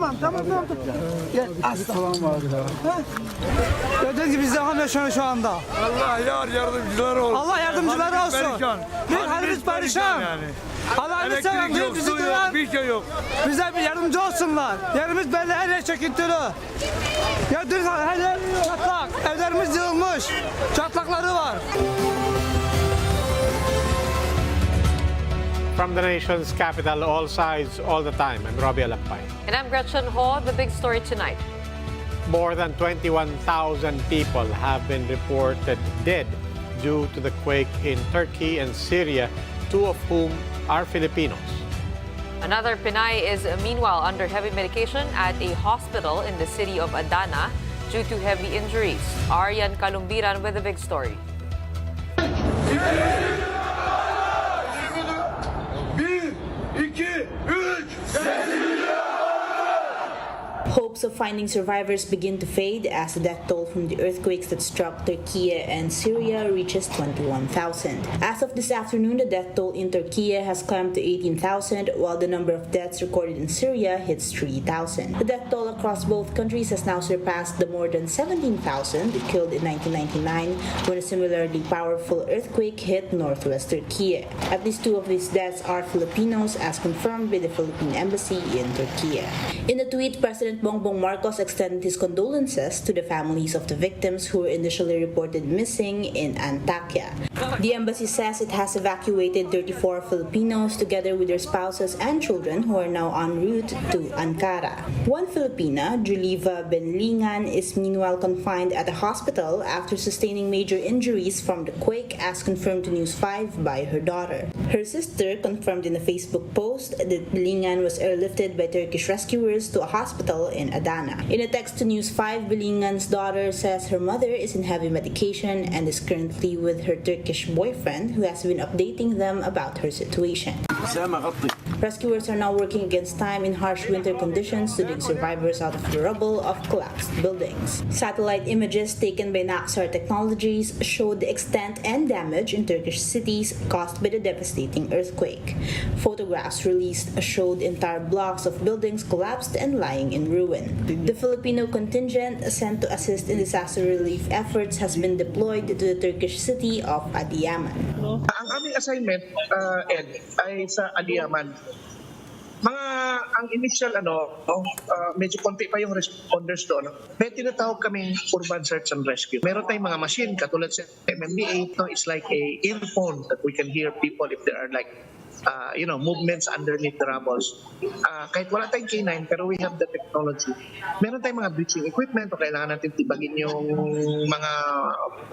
Tamam. Gel aslan. Gördüğünüz gibi biz devam yaşıyoruz şu anda. Allah yardımcıları olsun. Allah yardımcıları olsun. Bir halimiz perişan. Yani. Allah'ını seven Elektrik yok, bizi su yok, duyan bir şey yok. bize bir yardımcı olsunlar. Yerimiz belli, her yer çöküntülü. Gördüğünüz gibi her yer çatlak. Evlerimiz yığılmış. Çatlakları var. From the nation's capital, all sides, all the time, I'm Robbie Alampay. And I'm Gretchen Ho. The big story tonight. More than 21,000 people have been reported dead due to the quake in Turkey and Syria, two of whom are Filipinos. Another Pinay is meanwhile under heavy medication at a hospital in the city of Adana due to heavy injuries. Aryan Kalumbiran with the big story. Hopes of finding survivors begin to fade as the death toll from the earthquakes that struck Turkey and Syria reaches 21,000. As of this afternoon, the death toll in Turkey has climbed to 18,000, while the number of deaths recorded in Syria hits 3,000. The death toll across both countries has now surpassed the more than 17,000 killed in 1999 when a similarly powerful earthquake hit northwest Turkey. At least two of these deaths are Filipinos, as confirmed by the Philippine Embassy in Turkey. In a tweet, President Bongbong Marcos extended his condolences to the families of the victims who were initially reported missing in Antakya. The embassy says it has evacuated 34 Filipinos together with their spouses and children who are now en route to Ankara. One Filipina, Juliva Benlingan, is meanwhile confined at a hospital after sustaining major injuries from the quake, as confirmed to News 5 by her daughter. Her sister confirmed in a Facebook post that Benlingan was airlifted by Turkish rescuers to a hospital in Adana. In a text to News 5, Belingan's daughter says her mother is in heavy medication and is currently with her Turkish boyfriend, who has been updating them about her situation. Rescuers are now working against time in harsh winter conditions to dig survivors out of the rubble of collapsed buildings. Satellite images taken by Naxar Technologies showed the extent and damage in Turkish cities caused by the devastating earthquake. Photographs released showed entire blocks of buildings collapsed and lying in ruin. The Filipino contingent sent to assist in disaster relief efforts has been deployed to the Turkish city of Adiyaman. Ang aming assignment, Ed, ay sa Adiyaman. Ang initial medyo konti pa yung responders doon. May tinatawag kaming urban search and rescue. Meron tayong mga machine katulad sa MMDA. It's like a earphone that we can hear people if there are like movements underneath the rubbles. Kahit wala tayong K9, pero we have the technology. Meron tayong mga breaching equipment o kailangan natin tibagin yung mga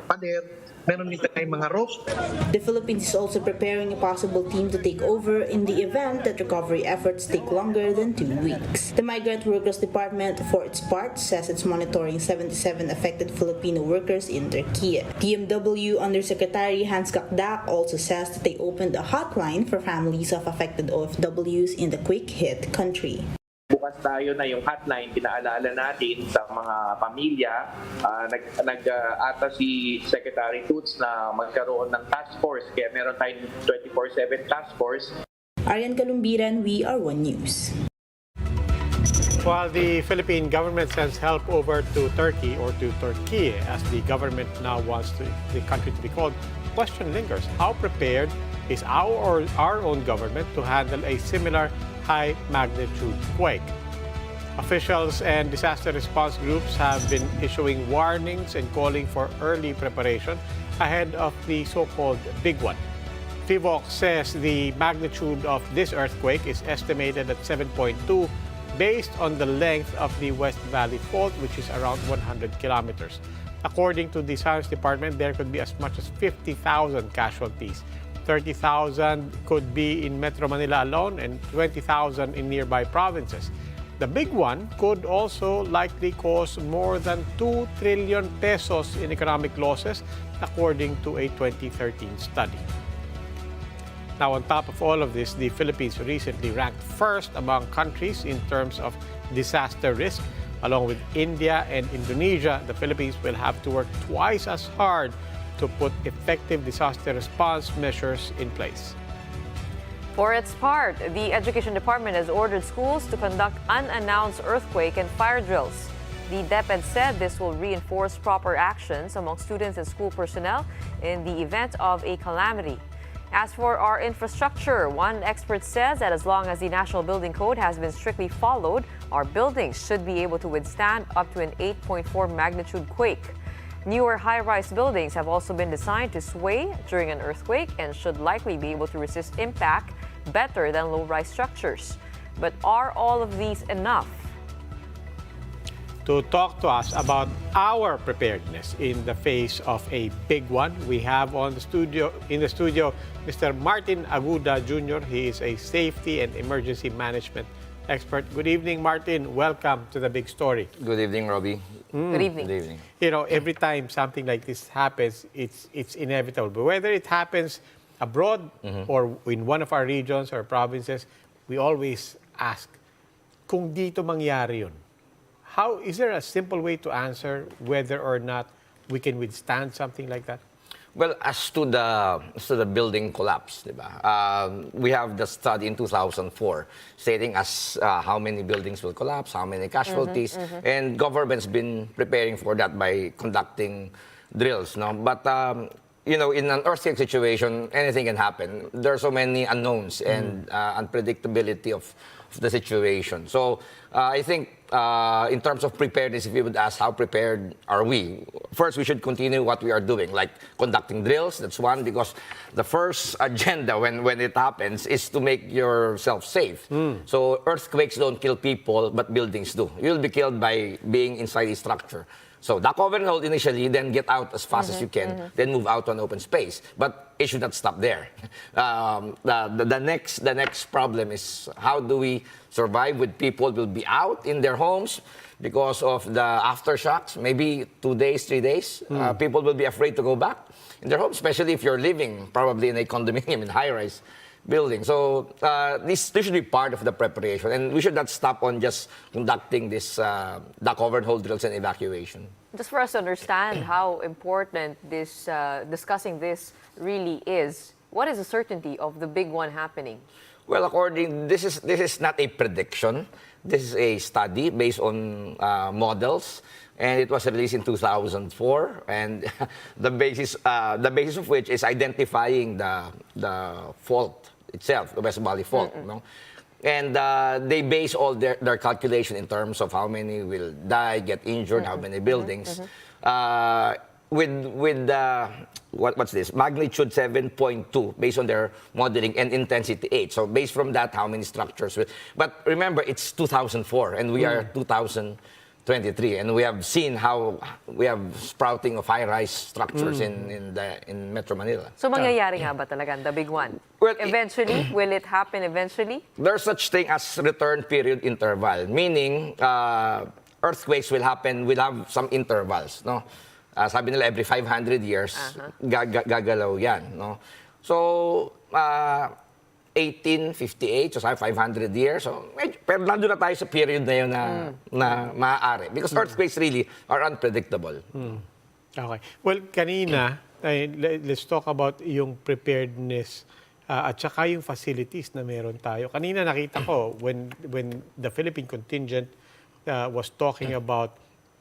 pader. Meron din tayong mga ropes. The Philippines is also preparing a possible team to take over in the event that recovery efforts take longer than 2 weeks. The Migrant Workers Department, for its part, says it's monitoring 77 affected Filipino workers in Turkey. DMW Undersecretary Hans Kakdak also says that they opened a hotline for families of affected OFWs in the quake-hit country. Bukas tayo na yung hotline, pinaalala natin sa mga pamilya. Ata si Secretary Toots na magkaroon ng task force, kaya meron tayong 24/7 task force. Aryan Kalumbiran, We Are One News. While the Philippine government sends help over to Turkey, or to Turkey as the government now wants the country to be called, question lingers. How prepared is our own government to handle a similar high-magnitude quake? Officials and disaster response groups have been issuing warnings and calling for early preparation ahead of the so-called big one. PHIVOLCS says the magnitude of this earthquake is estimated at 7.2 based on the length of the West Valley Fault, which is around 100 kilometers. According to the Science Department, there could be as much as 50,000 casualties. 30,000 could be in Metro Manila alone and 20,000 in nearby provinces. The big one could also likely cause more than 2 trillion pesos in economic losses, according to a 2013 study. Now, on top of all of this, the Philippines recently ranked first among countries in terms of disaster risk. Along with India and Indonesia, the Philippines will have to work twice as hard to put effective disaster response measures in place. For its part, the Education Department has ordered schools to conduct unannounced earthquake and fire drills. The DepEd said this will reinforce proper actions among students and school personnel in the event of a calamity. As for our infrastructure, one expert says that as long as the National Building Code has been strictly followed, our buildings should be able to withstand up to an 8.4 magnitude quake. Newer high-rise buildings have also been designed to sway during an earthquake and should likely be able to resist impact better than low-rise structures. But are all of these enough? To talk to us about our preparedness in the face of a big one, we have in the studio Mr. Martin Aguda Jr. He is a safety and emergency management expert. Good evening, Martin. Welcome to The Big Story. Good evening, Robbie. Good evening. Good evening. You know, every time something like this happens, it's inevitable. But whether it happens abroad or in one of our regions or provinces, we always ask, kung dito mangyari yun, is there a simple way to answer whether or not we can withstand something like that? Well, as to the building collapse, diba? We have the study in 2004 stating how many buildings will collapse, how many casualties, and government's been preparing for that by conducting drills. No? But you know, in an earthquake situation, anything can happen. There are so many unknowns and unpredictability of the situation. So I think in terms of preparedness, if you would ask how prepared are we, first we should continue what we are doing, like conducting drills. That's one, because the first agenda when it happens is to make yourself safe. So earthquakes don't kill people, but buildings do. You'll be killed by being inside a structure. So cover and hold initially, then get out as fast as you can, then move out to an open space. But it should not stop there. The next problem is how do we survive with people will be out in their homes because of the aftershocks, maybe 2 days, 3 days. People will be afraid to go back in their homes, especially if you're living probably in a condominium in high-rise building. So this should be part of the preparation, and we should not stop on just conducting this cover and hold drills and evacuation. Just for us to understand how important this discussing this really is, what is the certainty of the big one happening? Well, this is not a prediction. This is a study based on models, and it was released in 2004. And the basis of which is identifying the fault itself, the West Valley Fault. No? And they base all their calculation in terms of how many will die, get injured, how many buildings. With what's this? Magnitude 7.2 based on their modeling and intensity 8. So based from that, how many structures will... But remember, it's 2004 and we are 2023, and we have seen how we have sprouting of high-rise structures in Metro Manila. So mangyayari nga ba talaga the big one? Well, Eventually, will it happen eventually? There's such thing as return period interval, meaning earthquakes will have some intervals, no? Sabi nila every 500 years gagalaw yan, no? So 1858, so 500 years. So pero nandun na tayo sa period na yun na maaari, because earthquakes really are unpredictable. Okay. Well, kanina, let's talk about yung preparedness at saka yung facilities na meron tayo. Kanina nakita ko when the Philippine contingent was talking about,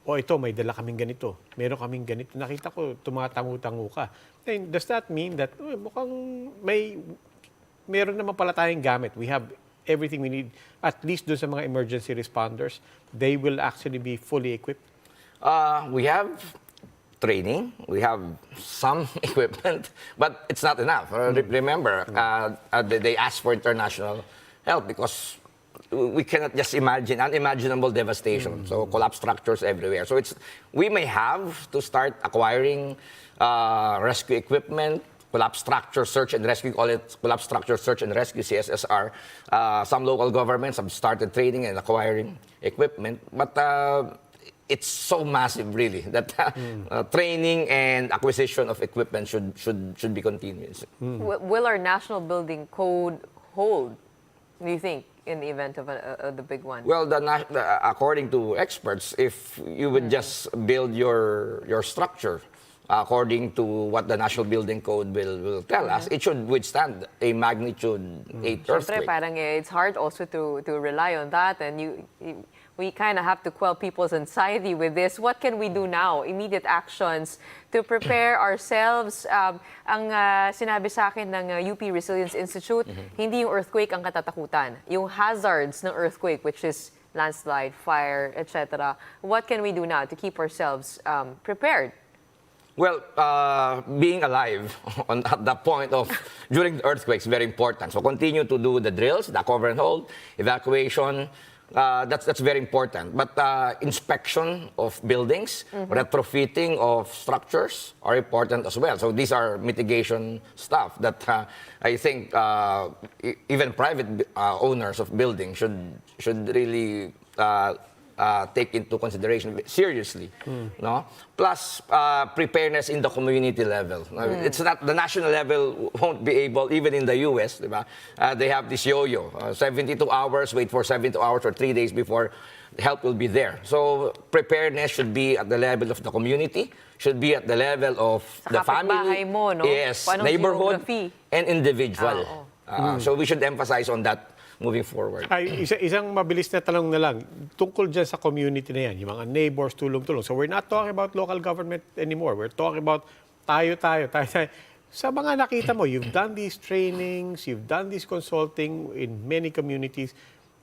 ito, may dala kaming ganito, meron kaming ganito. Nakita ko, tumatangu-tangu ka. And does that mean that mukhang meron naman pala tayong gamit? We have everything we need, at least doon sa mga emergency responders, they will actually be fully equipped? We have training, we have some equipment, but it's not enough. Remember, they asked for international help because we cannot just imagine unimaginable devastation. So collapsed structures everywhere. So we may have to start acquiring rescue equipment, collapsed structure search and rescue, call it collapsed structure search and rescue, CSSR. Some local governments have started training and acquiring equipment, but it's so massive, really, that training and acquisition of equipment should be continuous. Will our national building code hold, do you think, in the event of the big one? Well, according to experts, if you would just build your structure according to what the National Building Code will tell us, it should withstand a magnitude 8 Siyempre, earthquake. parang it's hard also to rely on that, and we kind of have to quell people's anxiety with this. What can we do now? Immediate actions to prepare ourselves. Ang sinabi sa akin ng UP Resilience Institute, hindi yung earthquake ang katatakutan. Yung hazards ng earthquake, which is landslide, fire, etc. What can we do now to keep ourselves prepared? Well, being alive at the point of during the earthquakes is very important. So continue to do the drills, the cover and hold, evacuation. That's very important. But inspection of buildings, retrofitting of structures are important as well. So these are mitigation stuff that I think even private owners of buildings should really take into consideration seriously. No? Plus, preparedness in the community level. It's not, the national level won't be able, even in the US, diba? They have this yo-yo, 72 hours, wait for 72 hours or 3 days before help will be there. So preparedness should be at the level of the community, should be at the level of Sa the family, kapitbahay mo, no? yes, Paano neighborhood, geography? and individual. So we should emphasize on that moving forward. Ay, isang mabilis na tanong na lang, tungkol dyan sa community na yan, yung mga neighbors, tulong-tulong. So we're not talking about local government anymore. We're talking about tayo. Sa mga nakita mo, you've done these trainings, you've done this consulting in many communities.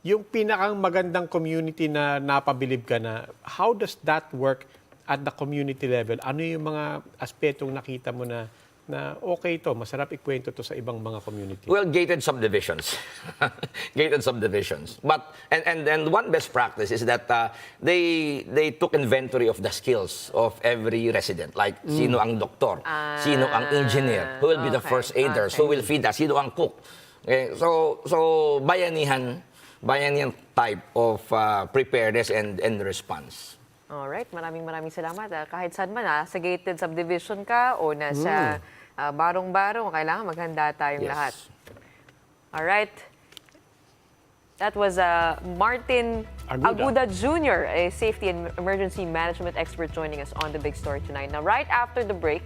Yung pinakang magandang community na napabilib ka na, how does that work at the community level? Ano yung mga aspetong nakita mo na okay to, masarap ikwento to sa ibang mga community? Well, gated subdivisions. Gated subdivisions. But, and one best practice is that they took inventory of the skills of every resident. Like, sino ang doktor, sino ang engineer, who will be the first aiders, who will feed us, sino ang cook. Okay? So bayanihan type of preparedness and response. Alright, maraming salamat. Kahit saan man, sa gated subdivision ka o nasa barong-barong, kailangan maghanda tayong lahat. Alright. That was Martin Aguda Jr., a safety and emergency management expert joining us on The Big Story tonight. Now, right after the break,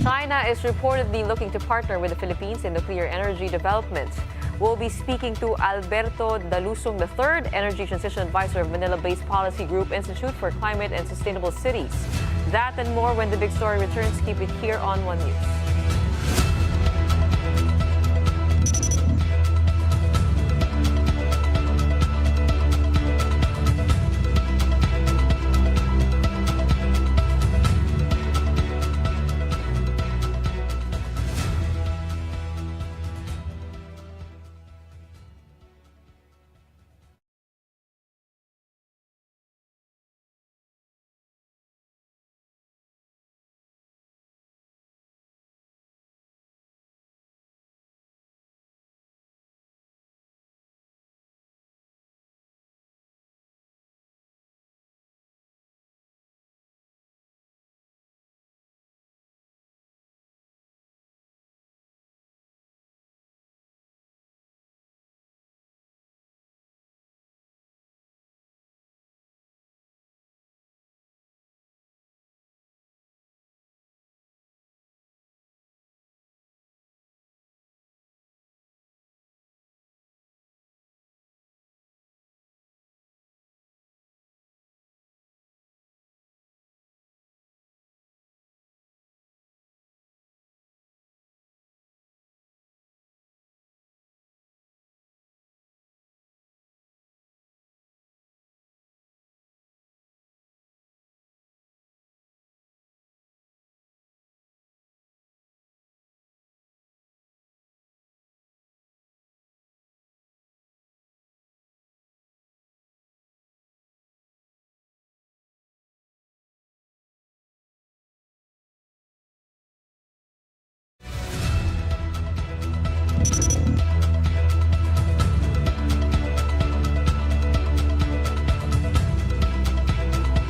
China is reportedly looking to partner with the Philippines in nuclear energy development. We'll be speaking to Alberto Dalusong III, Energy Transition Advisor of Manila-based Policy Group Institute for Climate and Sustainable Cities. That and more when The Big Story returns. Keep it here on One News.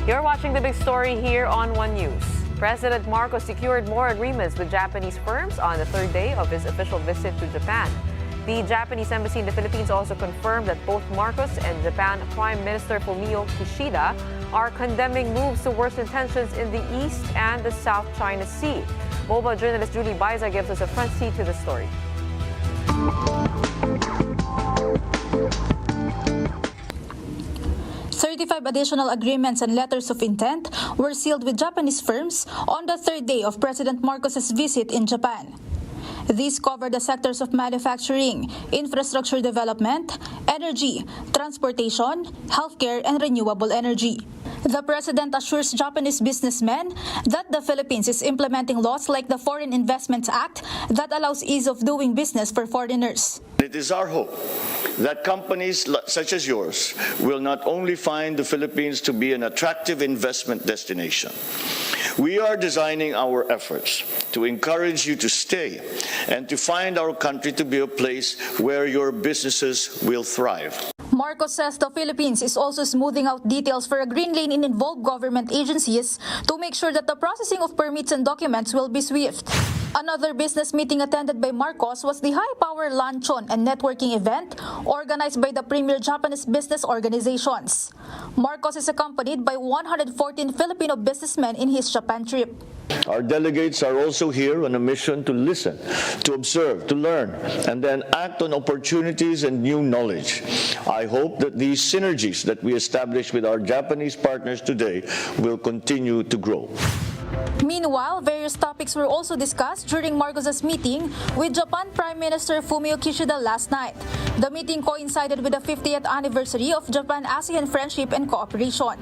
You're watching The Big Story here on One News. President Marcos secured more agreements with Japanese firms on the third day of his official visit to Japan. The Japanese embassy in the Philippines also confirmed that both Marcos and Japan Prime Minister Fumio Kishida are condemning moves to worsen tensions in the East and the South China Sea. Mobile journalist Julie Baiza gives us a front seat to the story. 35 additional agreements and letters of intent were sealed with Japanese firms on the third day of President Marcos's visit in Japan. These cover the sectors of manufacturing, infrastructure development, energy, transportation, healthcare, and renewable energy. The president assures Japanese businessmen that the Philippines is implementing laws like the Foreign Investment Act that allows ease of doing business for foreigners. It is our hope that companies such as yours will not only find the Philippines to be an attractive investment destination. We are designing our efforts to encourage you to stay and to find our country to be a place where your businesses will thrive. Marcos says the Philippines is also smoothing out details for a green lane in involved government agencies to make sure that the processing of permits and documents will be swift. Another business meeting attended by Marcos was the high-power luncheon and networking event organized by the premier Japanese business organizations. Marcos is accompanied by 114 Filipino businessmen in his Japan trip. Our delegates are also here on a mission to listen, to observe, to learn, and then act on opportunities and new knowledge. I hope that these synergies that we establish with our Japanese partners today will continue to grow. Meanwhile, various topics were also discussed during Marcos's meeting with Japan Prime Minister Fumio Kishida last night. The meeting coincided with the 50th anniversary of Japan-ASEAN friendship and cooperation.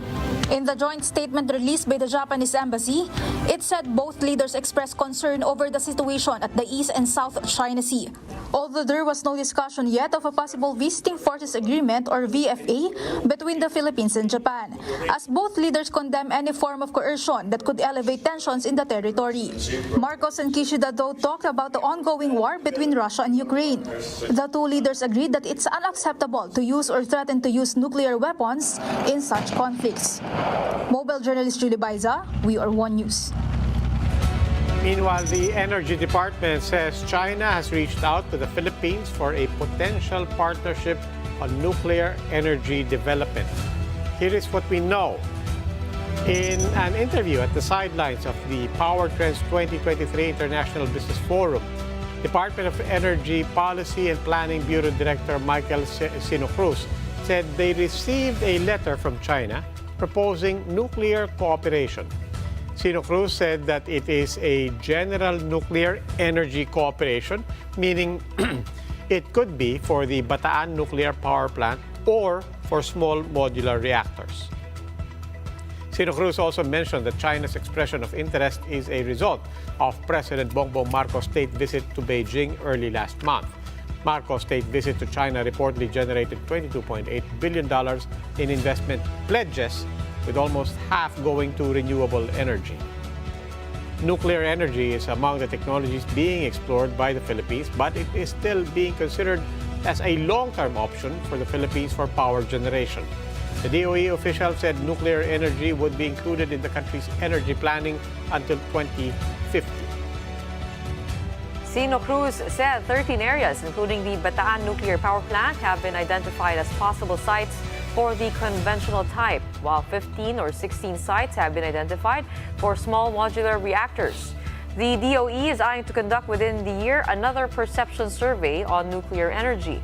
In the joint statement released by the Japanese embassy, it said both leaders expressed concern over the situation at the East and South China Sea. Although there was no discussion yet of a possible Visiting Forces Agreement or VFA between the Philippines and Japan, as both leaders condemn any form of coercion that could elevate tensions in the territory. Marcos and Kishida, though, talked about the ongoing war between Russia and Ukraine. The two leaders agreed that it's unacceptable to use or threaten to use nuclear weapons in such conflicts. Mobile journalist Julie Baiza, We Are One News. Meanwhile, the Energy Department says China has reached out to the Philippines for a potential partnership on nuclear energy development. Here is what we know. In an interview at the sidelines of the Power Trends 2023 International Business Forum, Department of Energy Policy and Planning Bureau Director Michael Sino Cruz said they received a letter from China proposing nuclear cooperation. Sino Cruz said that it is a general nuclear energy cooperation, meaning it could be for the Bataan nuclear power plant or for small modular reactors. Sino Cruz also mentioned that China's expression of interest is a result of President Bongbong Marcos' state visit to Beijing early last month. Marcos' state visit to China reportedly generated $22.8 billion in investment pledges, with almost half going to renewable energy. Nuclear energy is among the technologies being explored by the Philippines, but it is still being considered as a long-term option for the Philippines for power generation. The DOE official said nuclear energy would be included in the country's energy planning until 2050. Sino Cruz said 13 areas, including the Bataan nuclear power plant, have been identified as possible sites for the conventional type, while 15 or 16 sites have been identified for small modular reactors. The DOE is eyeing to conduct within the year another perception survey on nuclear energy.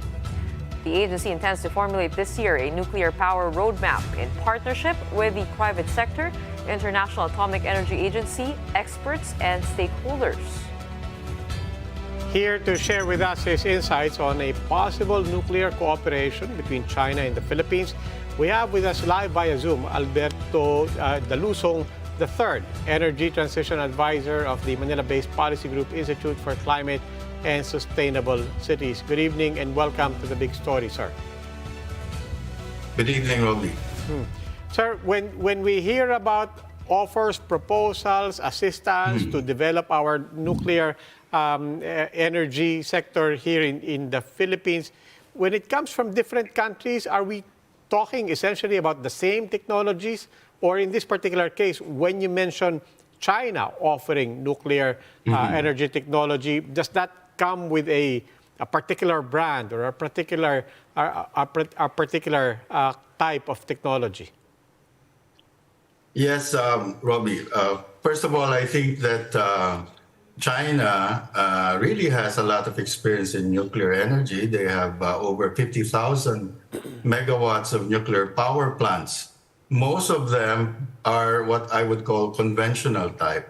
The agency intends to formulate this year a nuclear power roadmap in partnership with the private sector, International Atomic Energy Agency, experts, and stakeholders. Here to share with us his insights on a possible nuclear cooperation between China and the Philippines, we have with us live via Zoom Alberto Dalusong III, Energy Transition Advisor of the Manila-based Policy Group Institute for Climate and Sustainable Cities. Good evening and welcome to The Big Story, sir. Good evening, Robbie. Sir, when we hear about offers, proposals, assistance to develop our nuclear energy sector here in the Philippines, when it comes from different countries, are we talking essentially about the same technologies? Or in this particular case, when you mention China offering nuclear energy technology, does that come with a particular brand or a particular type of technology? Yes, Robbie. First of all, I think that China really has a lot of experience in nuclear energy. They have over 50,000 megawatts of nuclear power plants. Most of them are what I would call conventional type.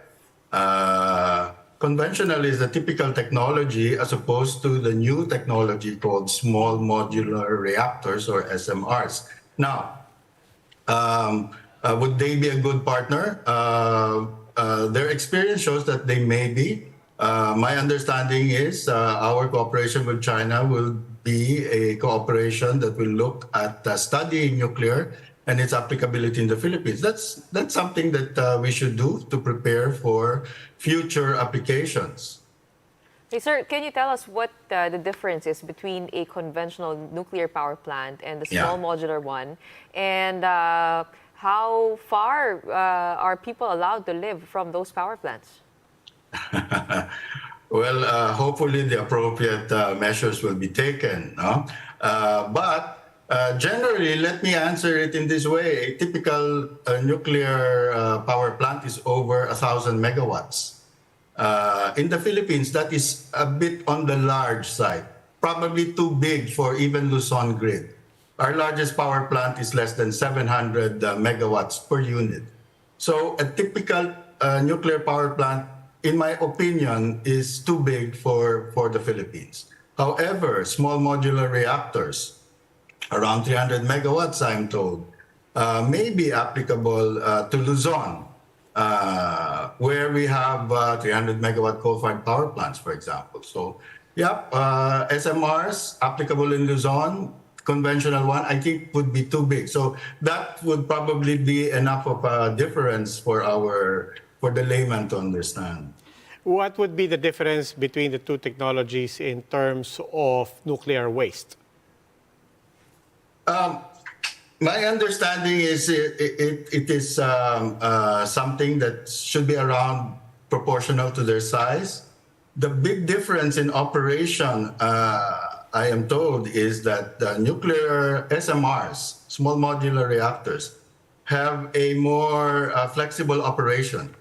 Conventional is a typical technology as opposed to the new technology called small modular reactors, or SMRs. Now, would they be a good partner? Their experience shows that they may be. My understanding is our cooperation with China will be a cooperation that will look at studying nuclear and its applicability in the Philippines. That's something that we should do to prepare for future applications. Hey, sir, can you tell us what the difference is between a conventional nuclear power plant and the small modular one? And how far are people allowed to live from those power plants? Well, hopefully the appropriate measures will be taken. No? But generally, let me answer it in this way. A typical nuclear power plant is over 1,000 megawatts. In the Philippines, that is a bit on the large side, probably too big for even Luzon grid. Our largest power plant is less than 700 megawatts per unit. So a typical nuclear power plant, in my opinion, is too big for the Philippines. However, small modular reactors, around 300 megawatts, I'm told, may be applicable to Luzon, where we have 300 megawatt coal-fired power plants, for example. So, SMRs applicable in Luzon, conventional one, I think would be too big. So that would probably be enough of a difference for the layman to understand. What would be the difference between the two technologies in terms of nuclear waste? My understanding is it is something that should be around proportional to their size. The big difference in operation, I am told, is that nuclear SMRs, small modular reactors, have a more flexible operation.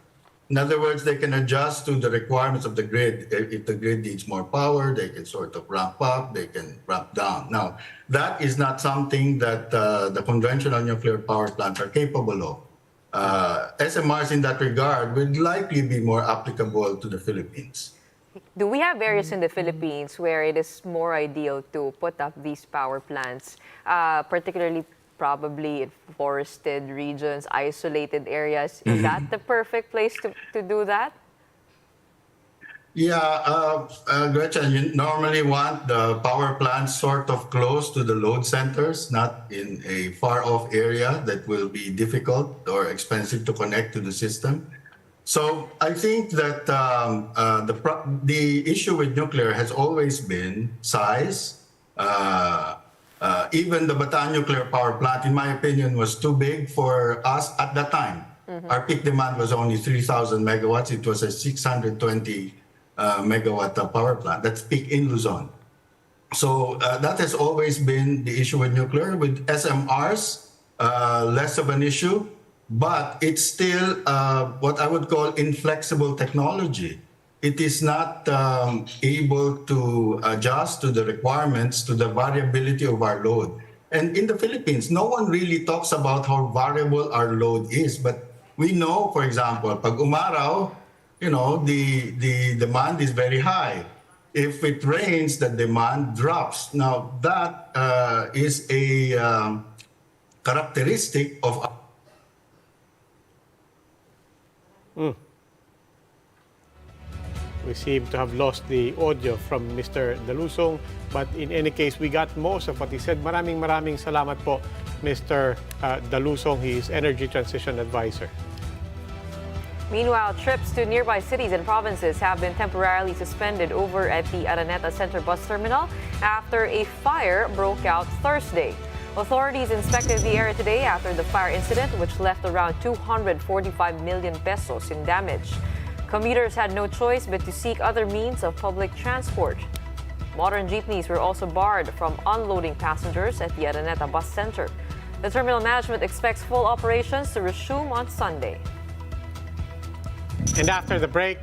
In other words, they can adjust to the requirements of the grid. If the grid needs more power, they can sort of ramp up, they can ramp down. Now, that is not something that the conventional nuclear power plants are capable of. SMRs in that regard would likely be more applicable to the Philippines. Do we have areas in the Philippines where it is more ideal to put up these power plants, particularly probably in forested regions, isolated areas? Is that the perfect place to do that? Yeah, Gretchen, you normally want the power plants sort of close to the load centers, not in a far-off area that will be difficult or expensive to connect to the system. So I think that the issue with nuclear has always been size. Even the Bataan nuclear power plant, in my opinion, was too big for us at that time. Our peak demand was only 3,000 megawatts. It was a 620 megawatt power plant. That's peak in Luzon. So that has always been the issue with nuclear. With SMRs, less of an issue, but it's still what I would call inflexible technology. It is not able to adjust to the requirements, to the variability of our load. And in the Philippines, no one really talks about how variable our load is. But we know, for example, pag umaraw, the demand is very high. If it rains, the demand drops. Now, that is a characteristic of... We seem to have lost the audio from Mr. Dalusong, but in any case, we got most of what he said. Maraming salamat po, Mr. Dalusong. He is Energy Transition Advisor. Meanwhile, trips to nearby cities and provinces have been temporarily suspended over at the Araneta Center bus terminal after a fire broke out Thursday. Authorities inspected the area today after the fire incident, which left around 245 million pesos in damage. Commuters had no choice but to seek other means of public transport. Modern jeepneys were also barred from unloading passengers at the Araneta bus center. The terminal management expects full operations to resume on Sunday. And after the break,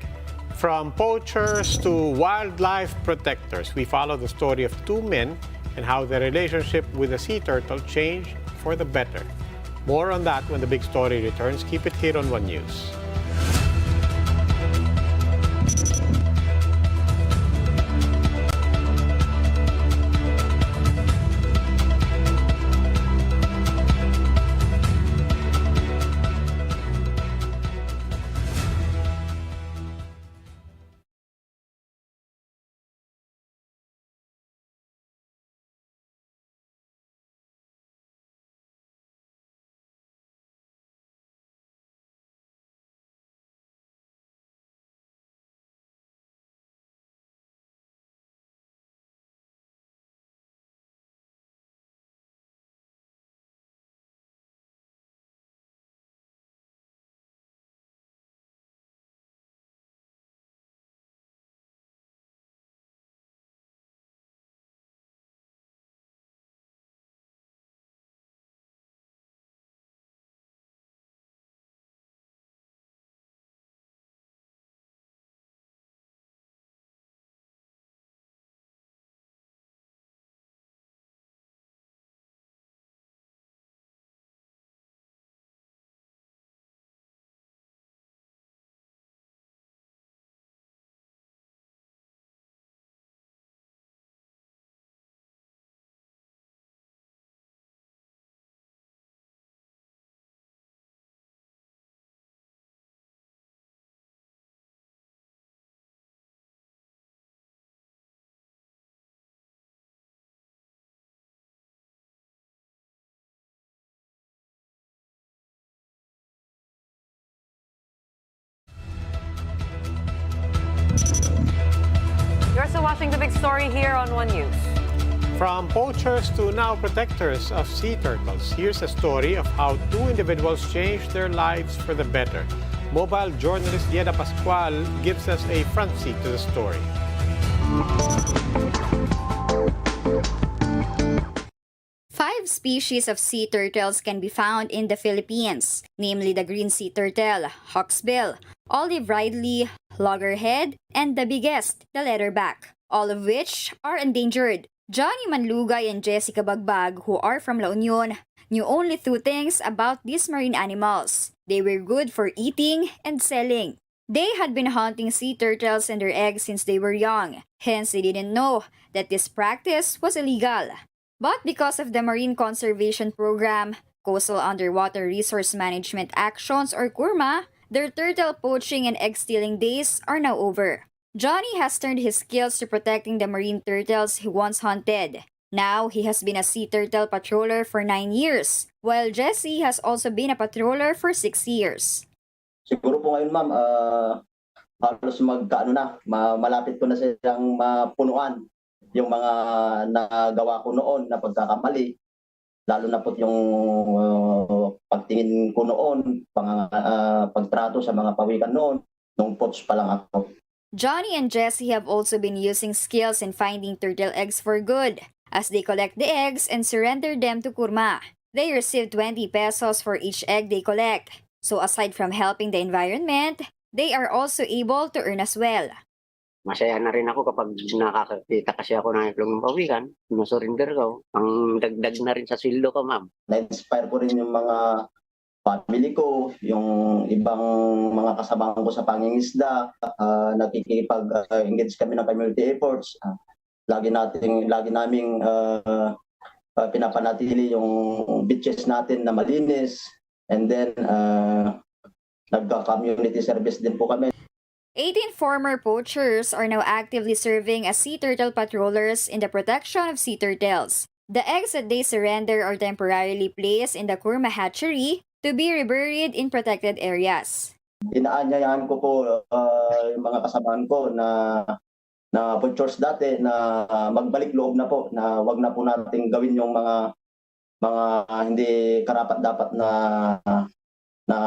from poachers to wildlife protectors, we follow the story of two men and how their relationship with the sea turtle changed for the better. More on that when the big story returns. Keep it here on One News. You're still watching the big story here on One News. From poachers to now protectors of sea turtles, here's a story of how two individuals changed their lives for the better. Mobile journalist Yeda Pascual gives us a front seat to the story. Five species of sea turtles can be found in the Philippines, namely the green sea turtle, hawksbill, olive ridley, loggerhead, and the biggest, the leatherback, all of which are endangered. Johnny Manlugay and Jessica Bagbag, who are from La Union, knew only two things about these marine animals. They were good for eating and selling. They had been hunting sea turtles and their eggs since they were young, hence they didn't know that this practice was illegal. But because of the Marine Conservation Program, Coastal Underwater Resource Management Actions or CURMA, their turtle poaching and egg stealing days are now over. Johnny has turned his skills to protecting the marine turtles he once hunted. Now, he has been a sea turtle patroller for 9 years, while Jesse has also been a patroller for 6 years. Siguro po ngayon, ma'am, halos malapit ko na silang mapunuan yung mga nagawa ko noon na pagkakamali. Lalo na po yung pagtingin ko noon, pagtrato sa mga pawikan noon, nung poach pa lang ako. Johnny and Jesse have also been using skills in finding turtle eggs for good, as they collect the eggs and surrender them to Kurma. They receive 20 pesos for each egg they collect. So aside from helping the environment, they are also able to earn as well. Masaya na rin ako kapag nakakakita kasi ako ng itlog ng pawikan, sinusurinder ko, ang dagdag na rin sa sweldo ko, ma'am. Na-inspire ko rin yung mga family ko, yung ibang mga kasama ko sa pangingisda, nakikipag-engage kami ng community efforts. Lagi naming pinapanatili yung beaches natin na malinis, and then nagka-community service din po kami. 18 former poachers are now actively serving as sea turtle patrollers in the protection of sea turtles. The eggs that they surrender are temporarily placed in the Kurma hatchery to be reburied in protected areas. Inaanyayahan ko po yung mga kasamahan ko na poachers dati na magbalik loob na po, na wag na po nating gawin yung mga hindi karapat-dapat na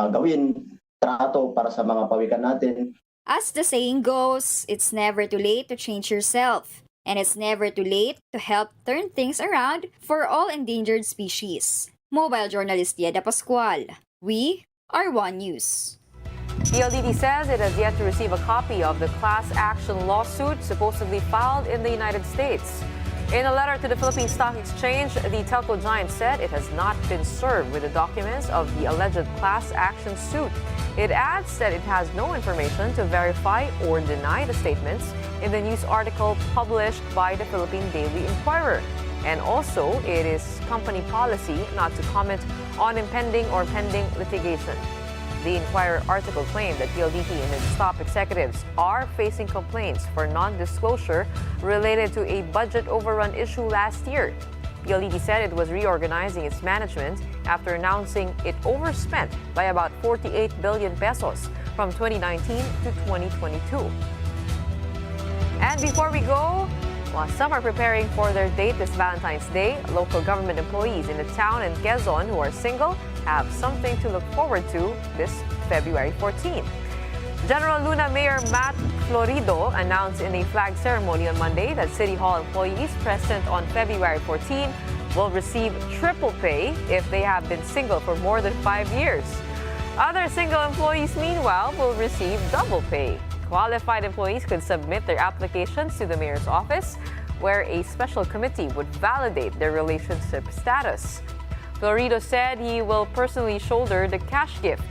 gawin, trato para sa mga pawikan natin. As the saying goes, it's never too late to change yourself, and it's never too late to help turn things around for all endangered species. Mobile journalist Yeda Pascual. We are One News. PLDT says it has yet to receive a copy of the class action lawsuit supposedly filed in the United States. In a letter to the Philippine Stock Exchange, the telco giant said it has not been served with the documents of the alleged class action suit. It adds that it has no information to verify or deny the statements in the news article published by the Philippine Daily Inquirer. And also, it is company policy not to comment on impending or pending litigation. The Inquirer article claimed that PLDT and its top executives are facing complaints for non-disclosure related to a budget overrun issue last year. PLDT said it was reorganizing its management after announcing it overspent by about 48 billion pesos from 2019 to 2022. And before we go, while some are preparing for their date this Valentine's Day, local government employees in the town and Quezon who are single have something to look forward to this February 14. General Luna Mayor Matt Florido announced in a flag ceremony on Monday that City Hall employees present on February 14 will receive triple pay if they have been single for more than 5 years. Other single employees, meanwhile, will receive double pay. Qualified employees could submit their applications to the mayor's office, where a special committee would validate their relationship status. Florido said he will personally shoulder the cash gift.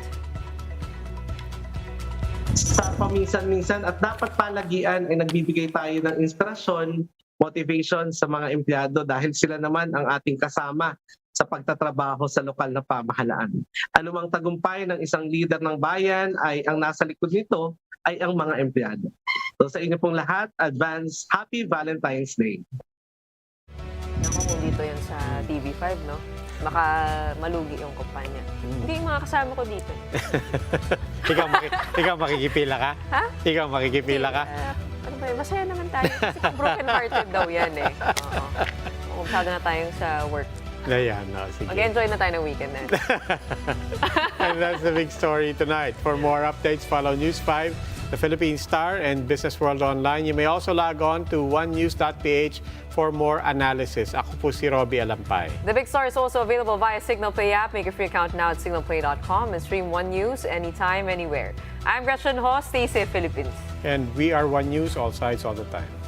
Sa paminsan-minsan at dapat palagian ay nagbibigay tayo ng inspirasyon, motivation sa mga empleyado dahil sila naman ang ating kasama sa pagtatrabaho sa lokal na pamahalaan. Anumang tagumpay ng isang leader ng bayan ay ang nasa likod nito ay ang mga empleyado. So sa inyo pong lahat, advance Happy Valentine's Day. Naku, kung dito yan sa TV5, no? Baka malugi yung kumpanya. Hindi yung mga kasama ko dito. ikaw makikipila ka? Ha? Ikaw makikipila ka? Ano ba yun? Masaya naman tayo. Kasi broken-hearted daw yan eh. Oo. Masyado na tayong sa work. Ayan, no, sige. Mag-enjoy na tayo ng weekend na. And that's the big story tonight. For more updates, follow News 5, the Philippine Star, and Business World Online. You may also log on to onenews.ph for more analysis. Ako po si Robbie Alampay. The big story is also available via Signal Play app. Make a free account now at signalplay.com and stream One News anytime, anywhere. I'm Gretchen Ho. Stay safe, Philippines. And we are One News, all sides, all the time.